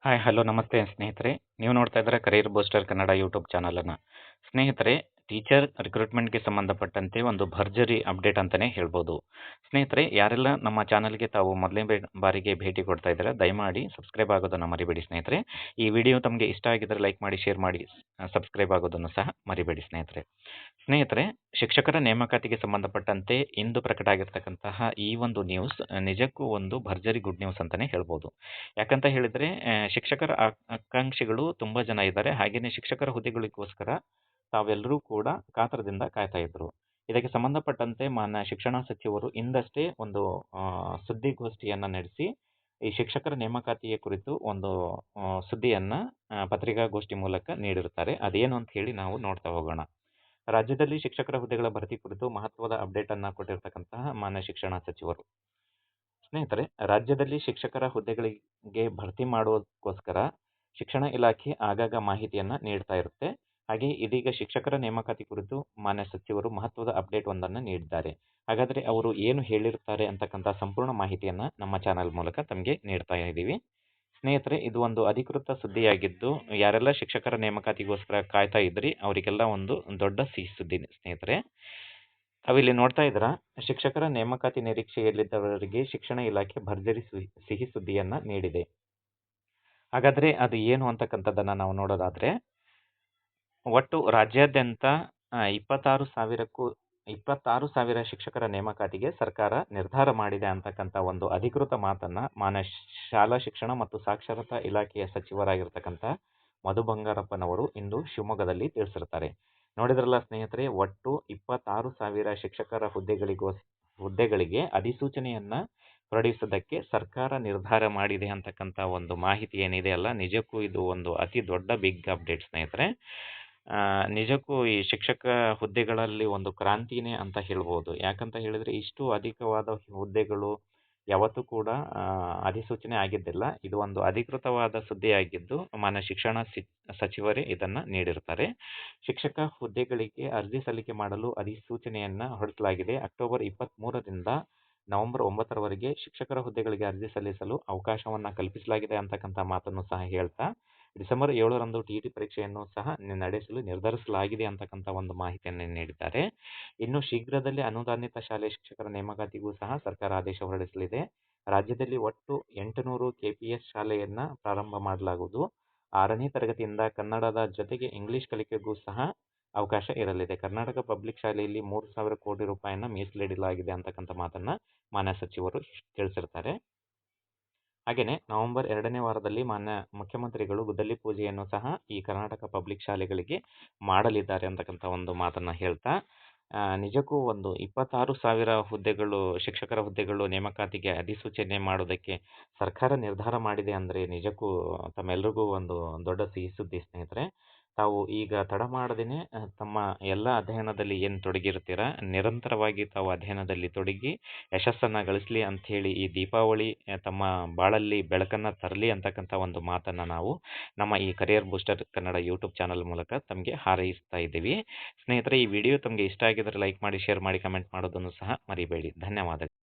Hi hello ನಮಸ್ತೆ ಸ್ನೇಹಿತರೆ. ನೀವು ನೋಡ್ತಾ ಇದ್ದಾರೆ ಕರಿಯರ್ ಬೂಸ್ಟರ್ ಕನ್ನಡ ಯೂಟ್ಯೂಬ್ ಚಾನಲನ್ನು. ಸ್ನೇಹಿತರೆ, ಟೀಚರ್ ರಿಕ್ರೂಟ್ಮೆಂಟ್ಗೆ ಸಂಬಂಧಪಟ್ಟಂತೆ ಒಂದು ಭರ್ಜರಿ ಅಪ್ಡೇಟ್ ಅಂತಲೇ ಹೇಳ್ಬೋದು. ಸ್ನೇಹಿತರೆ, ಯಾರೆಲ್ಲ ನಮ್ಮ ಚಾನಲ್ಗೆ ತಾವು ಮೊದಲನೇ ಬಾರಿಗೆ ಭೇಟಿ ಕೊಡ್ತಾ ಇದ್ದಾರೆ, ದಯಮಾಡಿ ಸಬ್ಸ್ಕ್ರೈಬ್ ಆಗೋದನ್ನು ಮರಿಬೇಡಿ ಸ್ನೇಹಿತರೆ. ಈ ವಿಡಿಯೋ ತಮಗೆ ಇಷ್ಟ ಆಗಿದ್ದರೆ ಲೈಕ್ ಮಾಡಿ, ಶೇರ್ ಮಾಡಿ, ಸಬ್ಸ್ಕ್ರೈಬ್ ಆಗೋದನ್ನು ಸಹ ಮರಿಬೇಡಿ ಸ್ನೇಹಿತರೆ. ಸ್ನೇಹಿತರೆ, ಶಿಕ್ಷಕರ ನೇಮಕಾತಿಗೆ ಸಂಬಂಧಪಟ್ಟಂತೆ ಇಂದು ಪ್ರಕಟ ಆಗಿರ್ತಕ್ಕಂತಹ ಈ ಒಂದು ನ್ಯೂಸ್ ನಿಜಕ್ಕೂ ಒಂದು ಭರ್ಜರಿ ಗುಡ್ ನ್ಯೂಸ್ ಅಂತಲೇ ಹೇಳ್ಬೋದು. ಯಾಕಂತ ಹೇಳಿದರೆ ಶಿಕ್ಷಕರ ಆಕಾಂಕ್ಷಿಗಳು ತುಂಬ ಜನ ಇದ್ದಾರೆ. ಹಾಗೆಯೇ ಶಿಕ್ಷಕರ ಹುದ್ದೆಗಳಿಗೋಸ್ಕರ ತಾವೆಲ್ಲರೂ ಕೂಡ ಕಾತರದಿಂದ ಕಾಯ್ತಾ ಇದ್ರು. ಇದಕ್ಕೆ ಸಂಬಂಧಪಟ್ಟಂತೆ ಮಾನ್ಯ ಶಿಕ್ಷಣ ಸಚಿವರು ಇಂದಷ್ಟೇ ಒಂದು ಸುದ್ದಿಗೋಷ್ಠಿಯನ್ನು ನಡೆಸಿ ಈ ಶಿಕ್ಷಕರ ನೇಮಕಾತಿಯ ಕುರಿತು ಒಂದು ಸುದ್ದಿಯನ್ನು ಪತ್ರಿಕಾಗೋಷ್ಠಿ ಮೂಲಕ ನೀಡಿರುತ್ತಾರೆ. ಅದೇನು ಅಂತ ಹೇಳಿ ನಾವು ನೋಡ್ತಾ ಹೋಗೋಣ. ರಾಜ್ಯದಲ್ಲಿ ಶಿಕ್ಷಕರ ಹುದ್ದೆಗಳ ಭರ್ತಿ ಕುರಿತು ಮಹತ್ವದ ಅಪ್ಡೇಟ್ ಅನ್ನು ಕೊಟ್ಟಿರ್ತಕ್ಕಂತಹ ಮಾನ್ಯ ಶಿಕ್ಷಣ ಸಚಿವರು. ಸ್ನೇಹಿತರೆ, ರಾಜ್ಯದಲ್ಲಿ ಶಿಕ್ಷಕರ ಹುದ್ದೆಗಳಿಗೆ ಭರ್ತಿ ಮಾಡುವುದಕ್ಕೋಸ್ಕರ ಶಿಕ್ಷಣ ಇಲಾಖೆ ಆಗಾಗ ಮಾಹಿತಿಯನ್ನು ನೀಡ್ತಾ ಇರುತ್ತೆ. ಹಾಗೆ ಇದೀಗ ಶಿಕ್ಷಕರ ನೇಮಕಾತಿ ಕುರಿತು ಮಾನ್ಯ ಸಚಿವರು ಮಹತ್ವದ ಅಪ್ಡೇಟ್ ಒಂದನ್ನು ನೀಡಿದ್ದಾರೆ. ಹಾಗಾದರೆ ಅವರು ಏನು ಹೇಳಿರ್ತಾರೆ ಅಂತಕ್ಕಂಥ ಸಂಪೂರ್ಣ ಮಾಹಿತಿಯನ್ನು ನಮ್ಮ ಚಾನಲ್ ಮೂಲಕ ತಮಗೆ ನೀಡ್ತಾ ಇದ್ದೀವಿ. ಸ್ನೇಹಿತರೆ, ಇದು ಒಂದು ಅಧಿಕೃತ ಸುದ್ದಿಯಾಗಿದ್ದು, ಯಾರೆಲ್ಲ ಶಿಕ್ಷಕರ ನೇಮಕಾತಿಗೋಸ್ಕರ ಕಾಯ್ತಾ ಇದ್ರಿ ಅವರಿಗೆಲ್ಲ ಒಂದು ದೊಡ್ಡ ಸಿಹಿ ಸುದ್ದಿ ಸ್ನೇಹಿತರೆ. ತಾವಿಲ್ಲಿ ನೋಡ್ತಾ ಇದ್ದೀರಾ, ಶಿಕ್ಷಕರ ನೇಮಕಾತಿ ನಿರೀಕ್ಷೆಯಲ್ಲಿದ್ದವರಿಗೆ ಶಿಕ್ಷಣ ಇಲಾಖೆ ಭರ್ಜರಿ ಸಿಹಿ ಸುದ್ದಿಯನ್ನು ನೀಡಿದೆ. ಹಾಗಾದರೆ ಅದು ಏನು ಅಂತಕ್ಕಂಥದ್ದನ್ನು ನಾವು ನೋಡೋದಾದರೆ, ಒಟ್ಟು ರಾಜ್ಯಾದ್ಯಂತ 26,000 ಶಿಕ್ಷಕರ ನೇಮಕಾತಿಗೆ ಸರ್ಕಾರ ನಿರ್ಧಾರ ಮಾಡಿದೆ ಅಂತಕ್ಕಂಥ ಒಂದು ಅಧಿಕೃತ ಮಾತನ್ನು ಮಾನ್ಯ ಶಾಲಾ ಶಿಕ್ಷಣ ಮತ್ತು ಸಾಕ್ಷರತಾ ಇಲಾಖೆಯ ಸಚಿವರಾಗಿರ್ತಕ್ಕಂಥ ಮಧು ಬಂಗಾರಪ್ಪನವರು ಇಂದು ಶಿವಮೊಗ್ಗದಲ್ಲಿ ತಿಳಿಸಿರ್ತಾರೆ. ನೋಡಿದ್ರಲ್ಲ ಸ್ನೇಹಿತರೆ, ಒಟ್ಟು 26,000 ಶಿಕ್ಷಕರ ಹುದ್ದೆಗಳಿಗೆ ಅಧಿಸೂಚನೆಯನ್ನು ಹೊರಡಿಸೋದಕ್ಕೆ ಸರ್ಕಾರ ನಿರ್ಧಾರ ಮಾಡಿದೆ ಅಂತಕ್ಕಂಥ ಒಂದು ಮಾಹಿತಿ ಏನಿದೆ ಅಲ್ಲ, ನಿಜಕ್ಕೂ ಇದು ಒಂದು ಅತಿ ದೊಡ್ಡ ಬಿಗ್ ಅಪ್ಡೇಟ್ ಸ್ನೇಹಿತರೆ. ನಿಜಕ್ಕೂ ಈ ಶಿಕ್ಷಕ ಹುದ್ದೆಗಳಲ್ಲಿ ಒಂದು ಕ್ರಾಂತಿನೇ ಅಂತ ಹೇಳ್ಬೋದು. ಯಾಕಂತ ಹೇಳಿದರೆ ಇಷ್ಟು ಅಧಿಕವಾದ ಹುದ್ದೆಗಳು ಯಾವತ್ತೂ ಕೂಡ ಅಧಿಸೂಚನೆ ಆಗಿದ್ದಿಲ್ಲ. ಇದು ಒಂದು ಅಧಿಕೃತವಾದ ಸುದ್ದಿಯಾಗಿದ್ದು ಮಾನ್ಯ ಶಿಕ್ಷಣ ಸಚಿವರೇ ಇದನ್ನು ನೀಡಿರ್ತಾರೆ. ಶಿಕ್ಷಕ ಹುದ್ದೆಗಳಿಗೆ ಅರ್ಜಿ ಸಲ್ಲಿಕೆ ಮಾಡಲು ಅಧಿಸೂಚನೆಯನ್ನು ಹೊರಡಿಸಲಾಗಿದೆ. ಅಕ್ಟೋಬರ್ 23ರಿಂದ ನವೆಂಬರ್ 9ರವರೆಗೆ ಶಿಕ್ಷಕರ ಹುದ್ದೆಗಳಿಗೆ ಅರ್ಜಿ ಸಲ್ಲಿಸಲು ಅವಕಾಶವನ್ನು ಕಲ್ಪಿಸಲಾಗಿದೆ ಅಂತಕ್ಕಂಥ ಮಾತನ್ನು ಸಹ ಹೇಳ್ತಾ, ಡಿಸೆಂಬರ್ 7ರಂದು ಟಿ ಪರೀಕ್ಷೆಯನ್ನು ಸಹ ನಡೆಸಲು ನಿರ್ಧರಿಸಲಾಗಿದೆ ಅಂತಕ್ಕಂಥ ಒಂದು ಮಾಹಿತಿಯನ್ನು ನೀಡಿದ್ದಾರೆ. ಇನ್ನು ಶೀಘ್ರದಲ್ಲೇ ಅನುದಾನಿತ ಶಾಲೆ ಶಿಕ್ಷಕರ ನೇಮಕಾತಿಗೂ ಸಹ ಸರ್ಕಾರ ಆದೇಶ ಹೊರಡಿಸಲಿದೆ. ರಾಜ್ಯದಲ್ಲಿ ಒಟ್ಟು 800 KPS ಶಾಲೆಯನ್ನು ಪ್ರಾರಂಭ ಮಾಡಲಾಗುವುದು. 6ನೇ ತರಗತಿಯಿಂದ ಕನ್ನಡದ ಜೊತೆಗೆ ಇಂಗ್ಲಿಷ್ ಕಲಿಕೆಗೂ ಸಹ ಅವಕಾಶ ಇರಲಿದೆ. ಕರ್ನಾಟಕ ಪಬ್ಲಿಕ್ ಶಾಲೆಯಲ್ಲಿ 3,000 ಕೋಟಿ ರೂಪಾಯಿಯನ್ನು ಮೀಸಲಿಡಲಾಗಿದೆ ಅಂತಕ್ಕಂಥ ಮಾತನ್ನು ಮಾನ್ಯ ಸಚಿವರು ತಿಳಿಸಿರ್ತಾರೆ. ಹಾಗೆಯೇ ನವೆಂಬರ್ 2ನೇ ವಾರದಲ್ಲಿ ಮಾನ್ಯ ಮುಖ್ಯಮಂತ್ರಿಗಳು ಗುದ್ದಲಿ ಪೂಜೆಯನ್ನು ಸಹ ಈ ಕರ್ನಾಟಕ ಪಬ್ಲಿಕ್ ಶಾಲೆಗಳಿಗೆ ಮಾಡಲಿದ್ದಾರೆ ಅಂತಕ್ಕಂಥ ಒಂದು ಮಾತನ್ನು ಹೇಳ್ತಾ, ನಿಜಕ್ಕೂ ಒಂದು 26,000 ಶಿಕ್ಷಕರ ಹುದ್ದೆಗಳು ನೇಮಕಾತಿಗೆ ಅಧಿಸೂಚನೆ ಮಾಡೋದಕ್ಕೆ ಸರ್ಕಾರ ನಿರ್ಧಾರ ಮಾಡಿದೆ ಅಂದರೆ ನಿಜಕ್ಕೂ ತಮ್ಮೆಲ್ಲರಿಗೂ ಒಂದು ದೊಡ್ಡ ಸಿಹಿ ಸುದ್ದಿ ಸ್ನೇಹಿತರೆ. ತಾವು ಈಗ ತಡ ಮಾಡದೇನೆ ತಮ್ಮ ಎಲ್ಲ ಅಧ್ಯಯನದಲ್ಲಿ ಏನು ತೊಡಗಿರ್ತೀರ, ನಿರಂತರವಾಗಿ ತಾವು ಅಧ್ಯಯನದಲ್ಲಿ ತೊಡಗಿ ಯಶಸ್ಸನ್ನು ಗಳಿಸಲಿ ಅಂಥೇಳಿ ಈ ದೀಪಾವಳಿ ತಮ್ಮ ಬಾಳಲ್ಲಿ ಬೆಳಕನ್ನು ತರಲಿ ಅಂತಕ್ಕಂಥ ಒಂದು ಮಾತನ್ನು ನಾವು ನಮ್ಮ ಈ career booster Kannada YouTube channel ಮೂಲಕ ತಮಗೆ ಹಾರೈಸ್ತಾ ಇದ್ದೀವಿ. ಸ್ನೇಹಿತರೆ, ಈ ವಿಡಿಯೋ ತಮಗೆ ಇಷ್ಟ ಆಗಿದ್ದರೆ ಲೈಕ್ ಮಾಡಿ, ಶೇರ್ ಮಾಡಿ, ಕಮೆಂಟ್ ಮಾಡೋದನ್ನು ಸಹ ಮರಿಬೇಡಿ. ಧನ್ಯವಾದಗಳು.